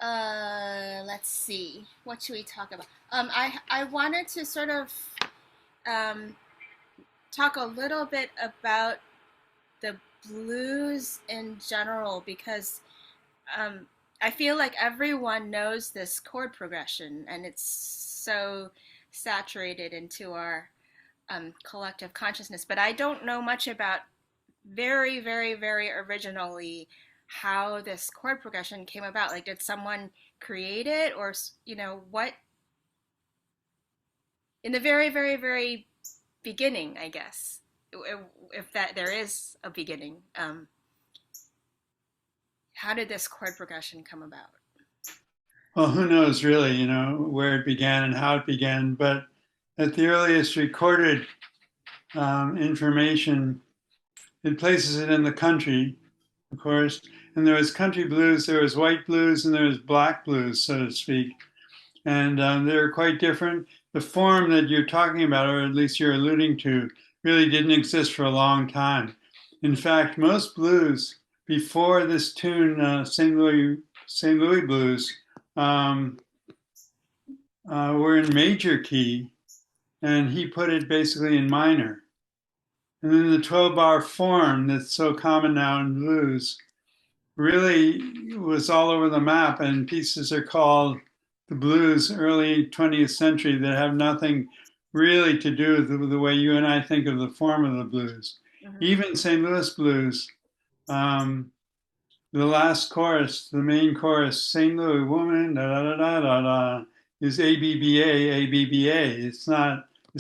Let's see. What should we talk about? I wanted to sort of um, talk a little bit about the blues in general because um, I feel like everyone knows this chord progression, and it's so saturated into our collective consciousness. But I don't know much about very, very, very originally how this chord progression came about. Like, did someone create it, or what in the very, very, very beginning? I guess if that there is a beginning, how did this chord progression come about? Well, who knows really, where it began and how it began, but at the earliest recorded information, it places it in the country, of course. And there was country blues, there was white blues, and there was black blues, so to speak. And they're quite different. The form that you're talking about, or at least you're alluding to, really didn't exist for a long time. In fact, most blues before this tune, St. Louis Blues, um, were in major key, and he put it basically in minor. And then the 12-bar form that's so common now in blues really was all over the map, and pieces are called the blues early 20th century that have nothing really to do with the way you and I think of the form of the blues. Mm-hmm. Even St. Louis blues, um, the last chorus, the main chorus, St. Louis woman, da da da da da da, is ABBA, ABBA. It's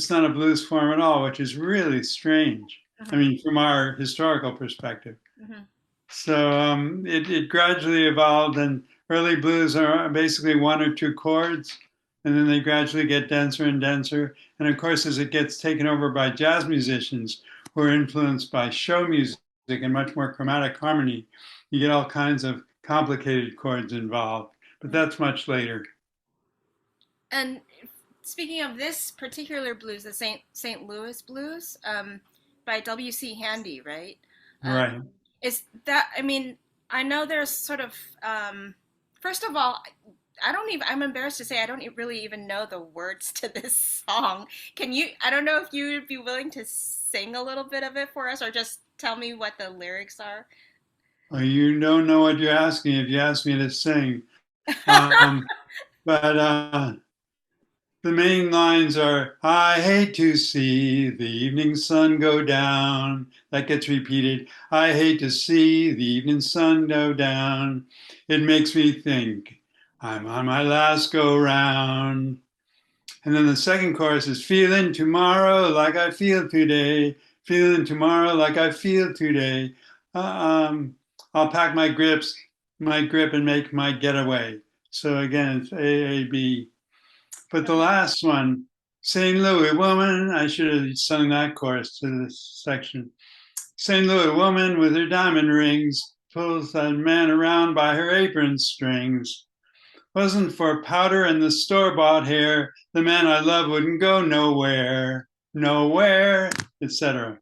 not a blues form at all, which is really strange. I Mm-hmm. mean, from our historical perspective. Mm-hmm. So it gradually evolved, and early blues are basically one or two chords, and then they gradually get denser and denser. And of course, as it gets taken over by jazz musicians who are influenced by show music and much more chromatic harmony, you get all kinds of complicated chords involved. But that's much later. And speaking of this particular blues, the Saint Louis Blues, by W.C. Handy, right? Um, Right. is that? I mean, I know there's sort of. First of all, I don't even. I'm embarrassed to say I don't really even know the words to this song. Can you? I don't know if you would be willing to sing a little bit of it for us, or just tell me what the lyrics are. Well, you don't know what you're asking if you ask me to sing. Um, but the main lines are, I hate to see the evening sun go down. That gets repeated. I hate to see the evening sun go down. It makes me think I'm on my last go round. And then the second chorus is, feeling tomorrow like I feel today. Feeling tomorrow like I feel today. Uh, um, I'll pack my grip and make my getaway. So again, it's AAB. But the last one, St. Louis woman, I should have sung that chorus to this section. St. Louis woman with her diamond rings pulls that man around by her apron strings. Wasn't for powder and the store-bought hair, the man I love wouldn't go nowhere, nowhere, etc.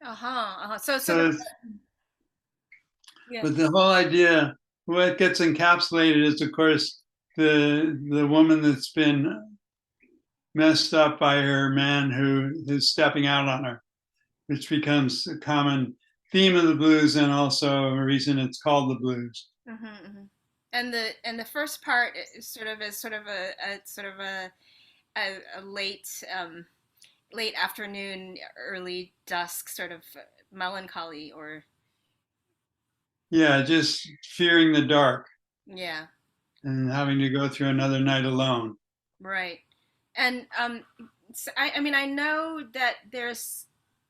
Uh huh. Uh-huh. So sort of. So, Yeah. but the whole idea, what gets encapsulated is, of course, the woman that's been messed up by her man who is stepping out on her, which becomes a common theme of the blues and also a reason it's called the blues. Mm-hmm, mm-hmm. And the first part is sort of a sort of a late late afternoon, early dusk sort of melancholy, or Yeah, just fearing the dark yeah, and having to go through another night alone. right. And I mean, I know that there's,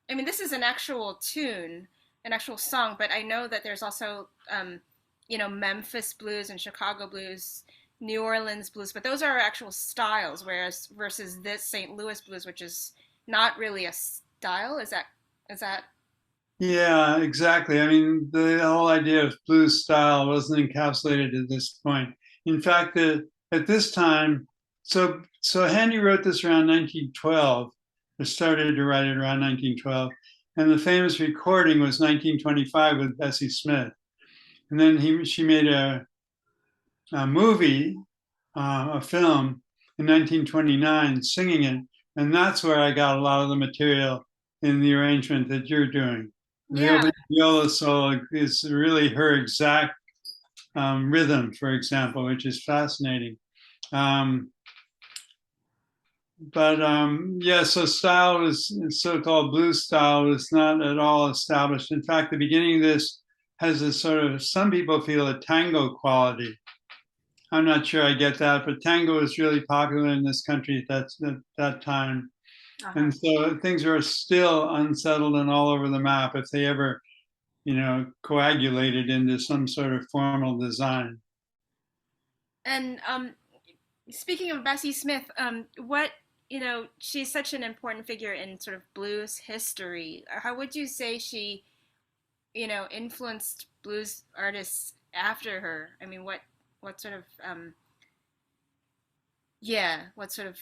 I mean, this is an actual tune, an actual song, but I know that there's also Memphis blues and Chicago blues, New Orleans blues, but those are actual styles, whereas versus this St. Louis blues, which is not really a style. Is that Yeah, exactly. I mean, the whole idea of blues style wasn't encapsulated at this point. In fact, at this time, so Handy wrote this around 1912, or started to write it around 1912, and the famous recording was 1925 with Bessie Smith. And then she made movie, a film in 1929, singing it, and that's where I got a lot of the material in the arrangement that you're doing. The Yeah. opening viola solo is really her exact rhythm, for example, which is fascinating. Um, but yeah, so style was so-called blues style was not at all established. In fact, the beginning of this has a sort of, some people feel, a tango quality. I'm not sure I get that, but tango was really popular in this country at that time. Uh-huh. And so things are still unsettled and all over the map if they ever, coagulated into some sort of formal design. And speaking of Bessie Smith, what she's such an important figure in sort of blues history. How would you say she, influenced blues artists after her? I mean, what sort of yeah, what sort of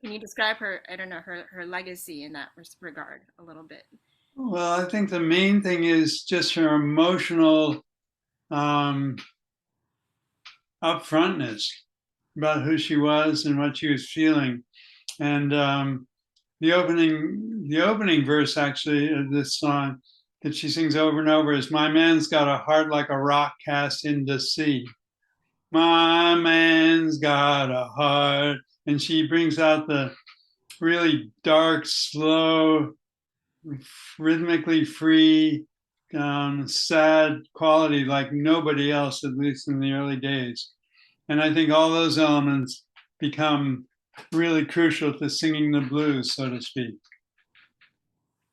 can you describe her? I don't know her legacy in that regard a little bit. Well, I think the main thing is just her emotional um, upfrontness about who she was and what she was feeling. And the opening verse actually of this song that she sings over and over is, "My man's got a heart like a rock cast in the sea. My man's got a heart." And she brings out the really dark, slow, rhythmically free, sad quality like nobody else, at least in the early days. And I think all those elements become really crucial to singing the blues, so to speak.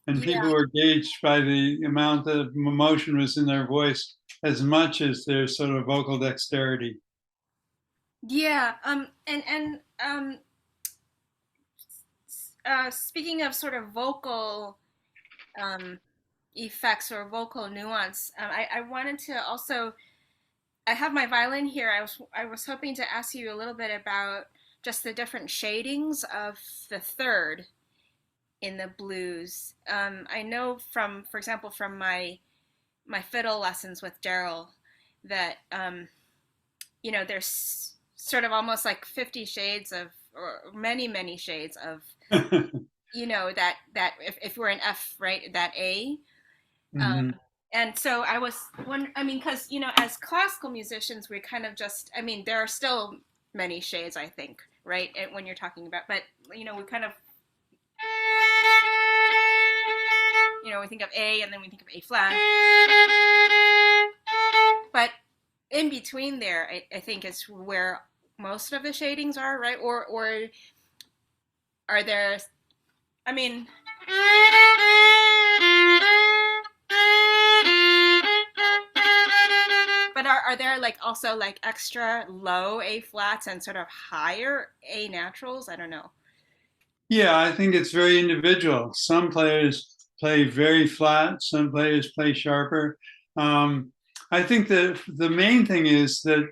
And people Yeah, were gauged by the amount of emotion was in their voice as much as their sort of vocal dexterity. yeah. Speaking of sort of vocal um, effects or vocal nuance, I wanted to also. I have my violin here. I was hoping to ask you a little bit about just the different shadings of the third in the blues. I know from, for example, from my fiddle lessons with Daryl, that there's sort of almost like 50 shades of, or many shades of, that if we're in F, right, that A. Um, Mhm. and so I was one. I mean, because as classical musicians, we kind of just. I mean, there are still many shades, I think, right? When you're talking about, but we kind of, we think of A, and then we think of A flat. But in between there, I think is where most of the shadings are, right? Or are there? I mean, but are there like also like extra low A flats and sort of higher A naturals? I don't know. Yeah, I think it's very individual. Some players play very flat, some players play sharper. Um, I think that the main thing is that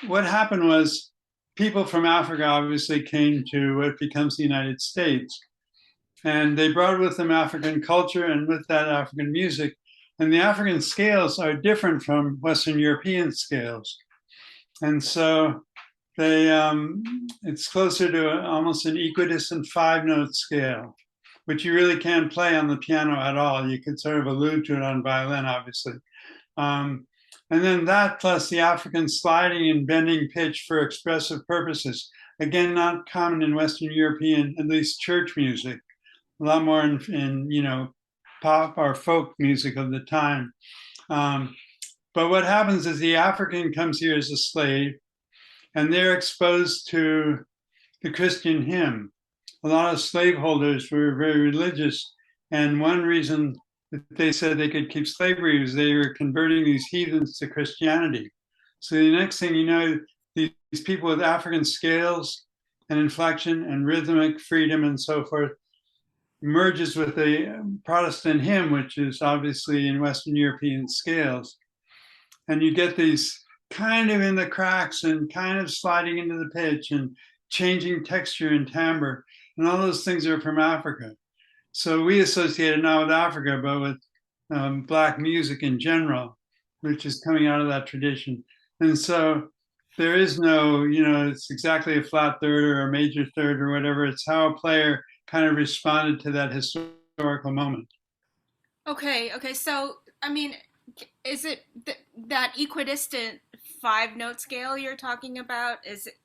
what happened was people from Africa obviously came to what becomes the United States, and they brought with them African culture and with that African music. And the African scales are different from Western European scales. And so it's closer to almost an equidistant 5-note scale, which you really can't play on the piano at all. You could sort of allude to it on violin, obviously. Um, and then that plus the African sliding and bending pitch for expressive purposes, again, not common in Western European, at least church music, a lot more in pop or folk music of the time. Um, but what happens is the African comes here as a slave, and they're exposed to the Christian hymn. A lot of slaveholders were very religious, and one reason that they said they could keep slavery was they were converting these heathens to Christianity. So the next thing you know, these people with African scales and inflection and rhythmic freedom and so forth merges with a Protestant hymn, which is obviously in Western European scales. And you get these kind of in the cracks and kind of sliding into the pitch and changing texture and timbre. And all those things are from Africa. So we associate it not with Africa, but with Black music in general, which is coming out of that tradition. And so there is no, it's exactly a flat third or a major third or whatever. It's how a player kind of responded to that historical moment. Okay, okay. So, I mean, is it that equidistant 5 note scale you're talking about? Is it,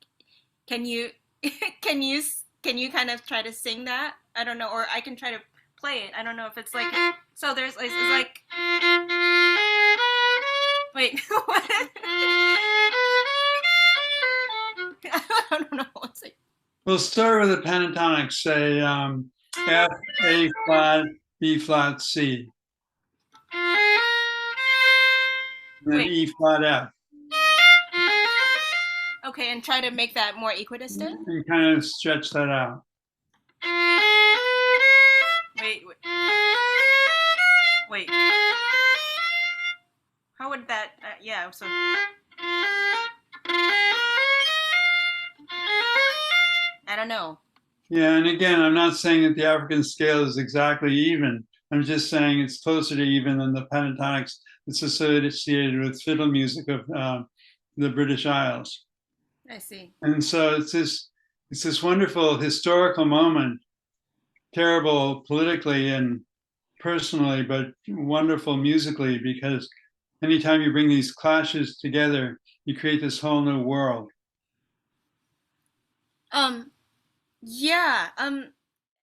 can you can you can you kind of try to sing that? I don't know, or I can try to play it. I don't know if it's like so. There's it's like wait, what? I don't know. It's like We'll start with the pentatonic, say F, A flat, B flat, C, and then wait. E flat, F, Okay, and try to make that more equidistant. and kind of stretch that out. Wait. Wait. How would that? Yeah. So. I don't know. Yeah, and again, I'm not saying that the African scale is exactly even. I'm just saying it's closer to even than the pentatonics that's associated with fiddle music of the British Isles. I see. And so it's this wonderful historical moment, terrible politically and personally, but wonderful musically, because anytime you bring these clashes together, you create this whole new world. Um. Yeah.